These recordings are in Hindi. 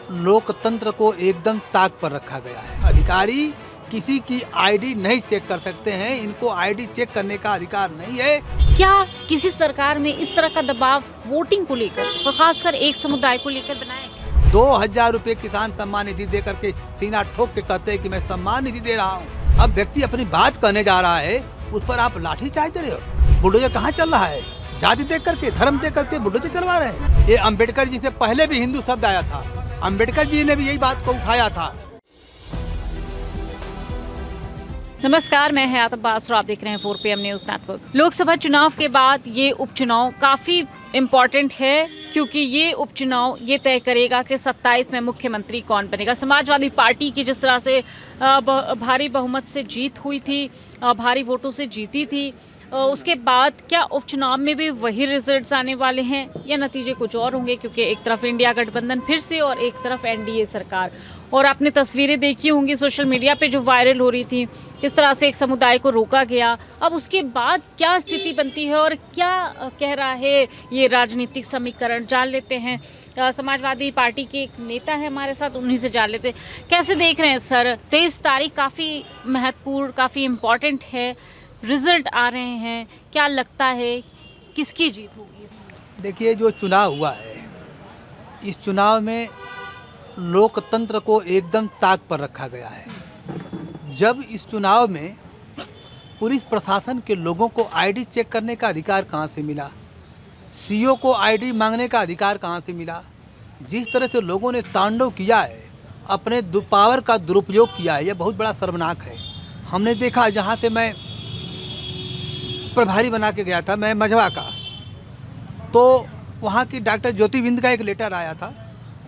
लोकतंत्र को एकदम ताक पर रखा गया है। अधिकारी किसी की आईडी नहीं चेक कर सकते हैं, इनको आईडी चेक करने का अधिकार नहीं है। क्या किसी सरकार में इस तरह का दबाव वोटिंग को लेकर और खासकर एक समुदाय को लेकर बनाया गया? 2000 रुपए किसान सम्मान निधि दे करके सीना ठोक के कहते हैं कि मैं सम्मान निधि दे रहा हूँ। अब व्यक्ति अपनी बात कहने जा रहा है, उस पर आप लाठी चार्ज दे रहे हो। बुलडोजर कहाँ चल रहा है? जाति देख करके, धर्म देख करके बुलडोजर चलवा रहे हैं। ये अम्बेडकर जी से पहले भी हिंदू शब्द आया था, अम्बेडकर जी ने भी यही बात को उठाया था। नमस्कार, मैं हयात अब्बास और आप देख रहे हैं 4PM न्यूज़ नेटवर्क। लोकसभा चुनाव के बाद ये उपचुनाव काफ़ी इम्पॉर्टेंट है क्योंकि ये उपचुनाव ये तय करेगा कि 27 में मुख्यमंत्री कौन बनेगा। समाजवादी पार्टी की जिस तरह से भारी बहुमत से जीत हुई थी, भारी वोटों से जीती थी, उसके बाद क्या उपचुनाव में भी वही रिजल्ट्स आने वाले हैं या नतीजे कुछ और होंगे? क्योंकि एक तरफ इंडिया गठबंधन फिर से और एक तरफ एनडीए सरकार। और आपने तस्वीरें देखी होंगी सोशल मीडिया पे जो वायरल हो रही थी, किस तरह से एक समुदाय को रोका गया। अब उसके बाद क्या स्थिति बनती है और क्या कह रहा है ये राजनीतिक समीकरण, जान लेते हैं। समाजवादी पार्टी के एक नेता है हमारे साथ, उन्हीं से जान लेते हैं। कैसे देख रहे हैं सर? 23 तारीख काफ़ी महत्वपूर्ण, काफ़ी इम्पॉर्टेंट है, रिजल्ट आ रहे हैं, क्या लगता है किसकी जीत होगी? देखिए, जो चुनाव हुआ है, इस चुनाव में लोकतंत्र को एकदम ताक पर रखा गया है। जब इस चुनाव में पुलिस प्रशासन के लोगों को आईडी चेक करने का अधिकार कहाँ से मिला, सीओ को आईडी मांगने का अधिकार कहाँ से मिला, जिस तरह से लोगों ने तांडव किया है, अपने पावर का दुरुपयोग किया है, यह बहुत बड़ा शर्मनाक है। हमने देखा, जहाँ से मैं प्रभारी बना के गया था, मैं मझवा का, तो वहाँ की डॉक्टर ज्योति बिंद का एक लेटर आया था।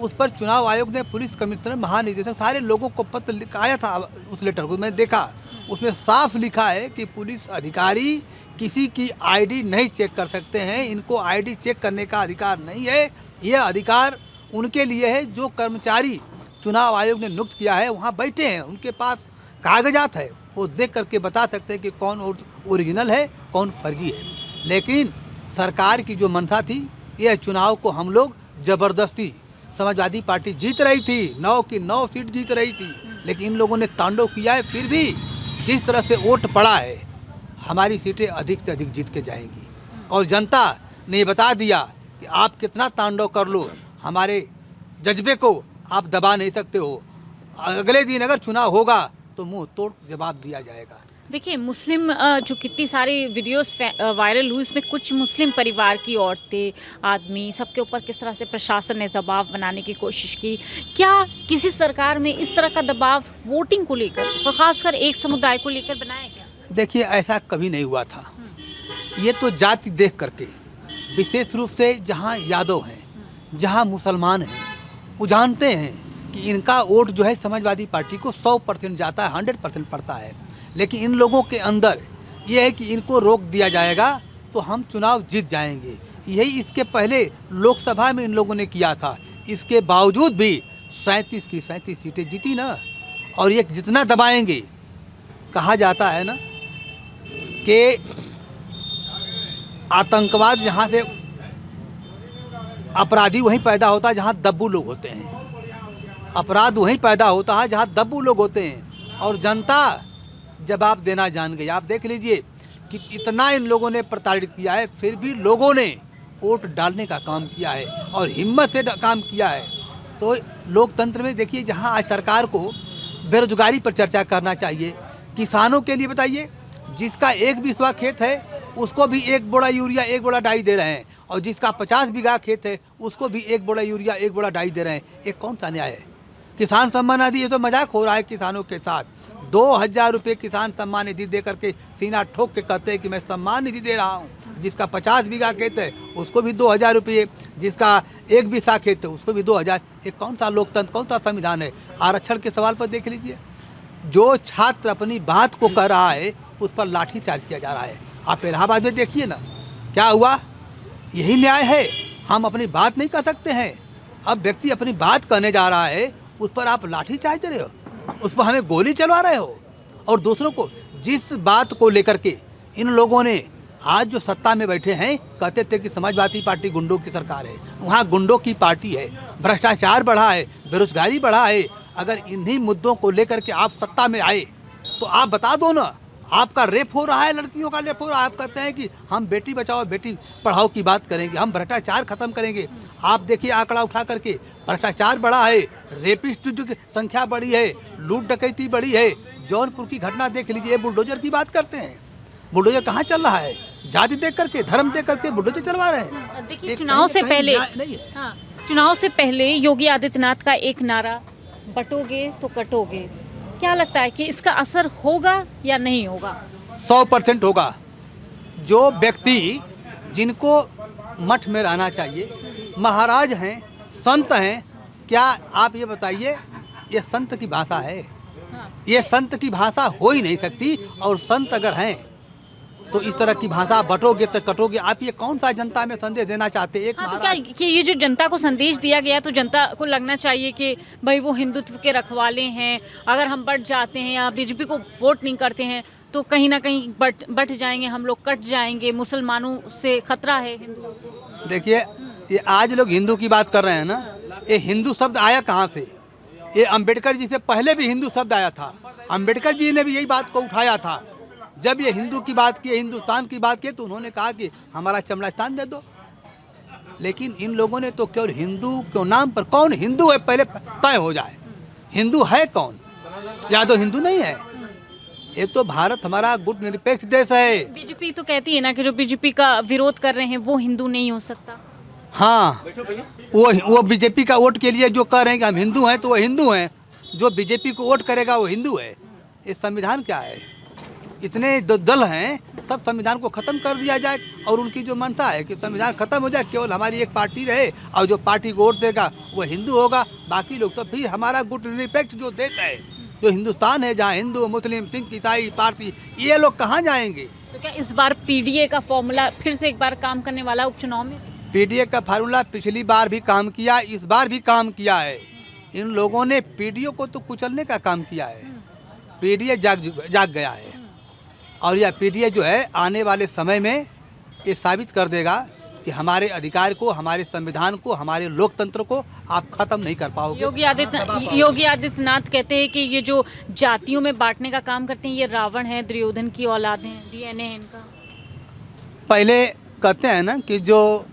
उस पर चुनाव आयोग ने पुलिस कमिश्नर, महानिदेशक, सारे लोगों को पत्र लिखाया था। उस लेटर को मैं देखा, उसमें साफ लिखा है कि पुलिस अधिकारी किसी की आईडी नहीं चेक कर सकते हैं, इनको आईडी चेक करने का अधिकार नहीं है। यह अधिकार उनके लिए है जो कर्मचारी चुनाव आयोग ने नियुक्त किया है, वहाँ बैठे हैं, उनके पास कागजात है, वो देख करके बता सकते हैं कि कौन ओरिजिनल है, कौन फर्जी है। लेकिन सरकार की जो मंशा थी, यह चुनाव को हम लोग ज़बरदस्ती, समाजवादी पार्टी जीत रही थी, 9 की 9 सीट जीत रही थी, लेकिन इन लोगों ने तांडव किया है। फिर भी जिस तरह से वोट पड़ा है, हमारी सीटें अधिक से अधिक जीत के जाएंगी। और जनता ने बता दिया कि आप कितना तांडव कर लो, हमारे जज्बे को आप दबा नहीं सकते हो। अगले दिन अगर चुनाव होगा तो मुंह तोड़ जवाब दिया जाएगा। देखिए, मुस्लिम जो कितनी सारी वीडियोस वायरल हुई, उसमें कुछ मुस्लिम परिवार की औरतें, आदमी, सबके ऊपर किस तरह से प्रशासन ने दबाव बनाने की कोशिश की। क्या किसी सरकार में इस तरह का दबाव वोटिंग को लेकर और ख़ासकर एक समुदाय को लेकर बनाया गया? देखिए, ऐसा कभी नहीं हुआ था। ये तो जाति देख करके, विशेष रूप से जहाँ यादव हैं, जहाँ मुसलमान हैं, वो जानते हैं कि इनका वोट जो है समाजवादी पार्टी को 100% जाता है, 100% पड़ता है। लेकिन इन लोगों के अंदर ये है कि इनको रोक दिया जाएगा तो हम चुनाव जीत जाएंगे। यही इसके पहले लोकसभा में इन लोगों ने किया था। इसके बावजूद भी 37 की 37 सीटें जीती ना। और ये जितना दबाएंगे, कहा जाता है ना कि आतंकवाद जहाँ से, अपराधी वहीं पैदा होता है जहाँ दब्बू लोग होते हैं, अपराध वहीं पैदा होता है जहाँ दब्बू लोग होते हैं। और जनता जवाब देना जान गई। आप देख लीजिए कि इतना इन लोगों ने प्रताड़ित किया है, फिर भी लोगों ने वोट डालने का काम किया है और हिम्मत से काम किया है। तो लोकतंत्र में देखिए, जहां आज सरकार को बेरोजगारी पर चर्चा करना चाहिए, किसानों के लिए बताइए, जिसका 1 बीघा खेत है उसको भी 1 बोरा यूरिया, 1 बोरा डाई दे रहे हैं, और जिसका 50 बीघा खेत है उसको भी 1 बोरा यूरिया, 1 बोरा डाई दे रहे हैं। ये कौन सा न्याय है? किसान सम्मान निधि, ये तो मजाक हो रहा है किसानों के साथ। 2000 रुपये किसान सम्मान निधि दे करके सीना ठोक के कहते हैं कि मैं सम्मान निधि दे रहा हूँ। जिसका 50 बीघा खेत है उसको भी 2000 रुपये, जिसका 1 बीघा खेत है उसको भी 2000। ये कौन सा लोकतंत्र, कौन सा संविधान है? आरक्षण के सवाल पर देख लीजिए, जो छात्र अपनी बात को कह रहा है उस पर लाठी चार्ज किया जा रहा है। आप इलाहाबाद में देखिए ना क्या हुआ। यही न्याय है? हम अपनी बात नहीं कह सकते हैं? अब व्यक्ति अपनी बात कहने जा रहा है, उस पर आप लाठी चार्ज दे रहे हो, उस पर हमें गोली चलवा रहे हो। और दूसरों को, जिस बात को लेकर के इन लोगों ने आज जो सत्ता में बैठे हैं कहते थे कि समाजवादी पार्टी गुंडों की सरकार है, वहाँ गुंडों की पार्टी है, भ्रष्टाचार बढ़ा है, बेरोजगारी बढ़ा है। अगर इन्हीं मुद्दों को लेकर के आप सत्ता में आए तो आप बता दो ना, आपका रेप हो रहा है, लड़कियों का रेप हो रहा है, आप कहते हैं कि हम बेटी बचाओ बेटी पढ़ाओ की बात करेंगे, हम भ्रष्टाचार खत्म करेंगे। आप देखिए आंकड़ा उठा करके, भ्रष्टाचार बढ़ा है, रेपिस्ट की संख्या बढ़ी है, लूट डकैती बढ़ी है। जौनपुर की घटना देख लीजिए, बुलडोजर की बात करते हैं, बुलडोजर कहाँ चल रहा है? जाति देख करके, धर्म देख करके बुलडोजर चलवा रहे हैं। देखिए चुनाव से पहले हाँ, चुनाव से पहले योगी आदित्यनाथ का एक नारा, बटोगे तो कटोगे, क्या लगता है कि इसका असर होगा या नहीं होगा? 100% होगा। जो व्यक्ति जिनको मठ में रहना चाहिए, महाराज हैं, संत हैं, क्या आप ये बताइए ये संत की भाषा है? ये संत की भाषा हो ही नहीं सकती। और संत अगर हैं तो इस तरह की भाषा, बटोगे तो कटोगे, आप ये कौन सा जनता में संदेश देना चाहते हैं? एक हाँ, तो क्या कि ये जो जनता को संदेश दिया गया तो जनता को लगना चाहिए कि भाई वो हिंदुत्व के रखवाले हैं, अगर हम बट जाते हैं या बीजेपी को वोट नहीं करते हैं तो कहीं ना कहीं बट जाएंगे, हम लोग कट जाएंगे, मुसलमानों से खतरा है हिंदुओं को। देखिए, ये आज लोग हिंदू की बात कर रहे हैं ना, ये हिंदू शब्द आया कहाँ से? ये अंबेडकर जी से पहले भी हिंदू शब्द आया था। अंबेडकर जी ने भी यही बात को उठाया था। जब ये हिंदू की बात की, हिंदुस्तान की बात की, तो उन्होंने कहा कि हमारा चमड़ास्तान दे दो। लेकिन इन लोगों ने तो केवल हिंदू के नाम पर, कौन हिंदू है पहले तय हो जाए। हिंदू है कौन? यादव हिंदू नहीं है। ये तो भारत हमारा गुट निरपेक्ष देश है। बीजेपी तो कहती है ना कि जो बीजेपी का विरोध कर रहे हैं वो हिंदू नहीं हो सकता। हाँ, वो बीजेपी का वोट के लिए जो कह रहे हैं कि हम हिंदू हैं तो वो हिंदू हैं। जो बीजेपी को वोट करेगा वो हिंदू है। ये संविधान क्या है? इतने दल हैं, सब संविधान को ख़त्म कर दिया जाए। और उनकी जो मंशा है कि संविधान ख़त्म हो जाए, केवल हमारी एक पार्टी रहे और जो पार्टी को वोट देगा वो हिंदू होगा, बाकी लोग तो फिर हमारा गुट निरपेक्ष जो देश है, जो हिंदुस्तान है, जहाँ हिंदू, मुस्लिम, सिख, ईसाई, पारसी, ये लोग कहाँ जाएंगे? तो क्या इस बार पीडीए का फॉर्मूला फिर से एक बार काम करने वाला उपचुनाव में? पीडीए का फार्मूला पिछली बार भी काम किया, इस बार भी काम किया है। इन लोगों ने पीडीए को तो कुचलने का काम किया है। पीडीए जाग गया है। और यह पीडीए जो है आने वाले समय में ये साबित कर देगा कि हमारे अधिकार को, हमारे संविधान को, हमारे लोकतंत्र को आप खत्म नहीं कर पाओगे। योगी आदित्यनाथ कहते हैं कि ये जो जातियों में बांटने का काम करते हैं ये रावण है, दुर्योधन की औलाद हैं, डीएनए है इनका। पहले कहते हैं ना कि जो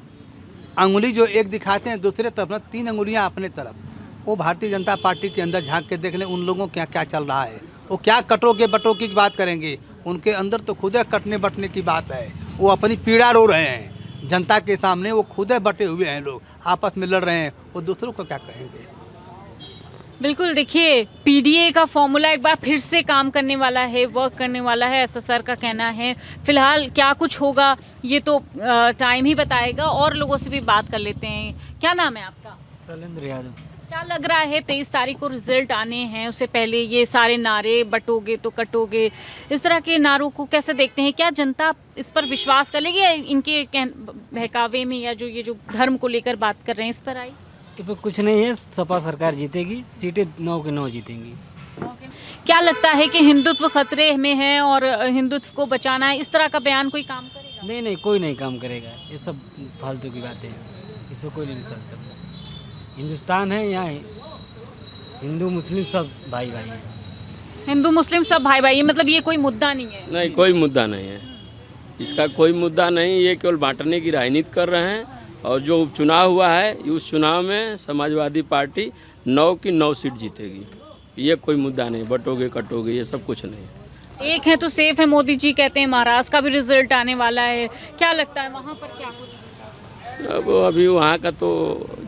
अंगुली जो एक दिखाते हैं दूसरे तरफ ना, 3 अंगुलियां अपने तरफ। वो भारतीय जनता पार्टी के अंदर झांक के देख लें उन लोगों क्या क्या चल रहा है। वो क्या कटोगे बटोगे की बात करेंगे, उनके अंदर तो खुद कटने बटने की बात है। वो अपनी पीड़ा रो रहे हैं जनता के सामने, वो खुद बटे हुए हैं, लोग आपस में लड़ रहे हैं, वो दूसरों को क्या कहेंगे? बिल्कुल, देखिए पीडीए का फॉर्मूला एक बार फिर से काम करने वाला है, वर्क करने वाला है, ऐसा सर का कहना है। फिलहाल क्या कुछ होगा ये तो टाइम ही बताएगा। और लोगों से भी बात कर लेते हैं। क्या नाम है आपका? शैलेंद्र यादव। क्या लग रहा है 23 तारीख को रिजल्ट आने हैं, उससे पहले ये सारे नारे, बटोगे तो कटोगे, इस तरह के नारों को कैसे देखते हैं? क्या जनता इस पर विश्वास कर लेगी इनके बहकावे में, या जो ये जो धर्म को लेकर बात कर रहे हैं इस पर आई? इस पर कुछ नहीं है, सपा सरकार जीतेगी, सीटें 9 के 9 जीतेंगी। क्या लगता है कि हिंदुत्व खतरे में है और हिंदुत्व को बचाना है, इस तरह का बयान कोई काम करेगा? नहीं, कोई नहीं काम करेगा। ये सब फालतू की बातें हैं, इस पर कोई नहीं विश्वास करता। हिंदुस्तान है, यहाँ हिंदू मुस्लिम सब भाई भाई हैं। हिंदू मुस्लिम सब भाई भाई, मतलब ये कोई मुद्दा नहीं है? नहीं, कोई मुद्दा नहीं है, इसका कोई मुद्दा नहीं। ये केवल बांटने की राजनीति कर रहे हैं। और जो उपचुनाव हुआ है, उस चुनाव में समाजवादी पार्टी 9 की 9 सीट जीतेगी। ये कोई मुद्दा नहीं, बटोगे कटोगे ये सब कुछ नहीं। एक है तो सेफ है, मोदी जी कहते हैं महाराष्ट्र का भी रिजल्ट आने वाला है, क्या लगता है वहाँ पर क्या कुछ? अब अभी वहाँ का तो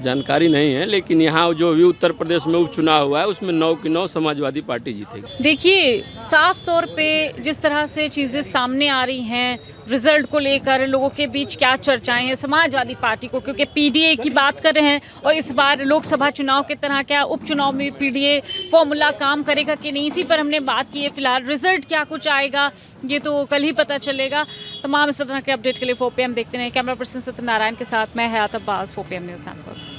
जानकारी नहीं है, लेकिन यहाँ जो भी उत्तर प्रदेश में उपचुनाव हुआ है उसमें 9 की 9 समाजवादी पार्टी जीतेगी। देखिए साफ तौर पे जिस तरह से चीज़ें सामने आ रही हैं, रिजल्ट को लेकर लोगों के बीच क्या चर्चाएं हैं समाजवादी पार्टी को, क्योंकि पीडीए की बात कर रहे हैं और इस बार लोकसभा चुनाव की तरह क्या उपचुनाव में पीडीए फॉर्मूला काम करेगा कि नहीं, इसी पर हमने बात की है। फिलहाल रिजल्ट क्या कुछ आएगा ये तो कल ही पता चलेगा। तमाम इस तरह के अपडेट के लिए 4PM देखते रहे। कैमरा पर्सन सत्यनारायण के साथ मैं हयात अब्बास, 4PM न्यूज़ नेटवर्क।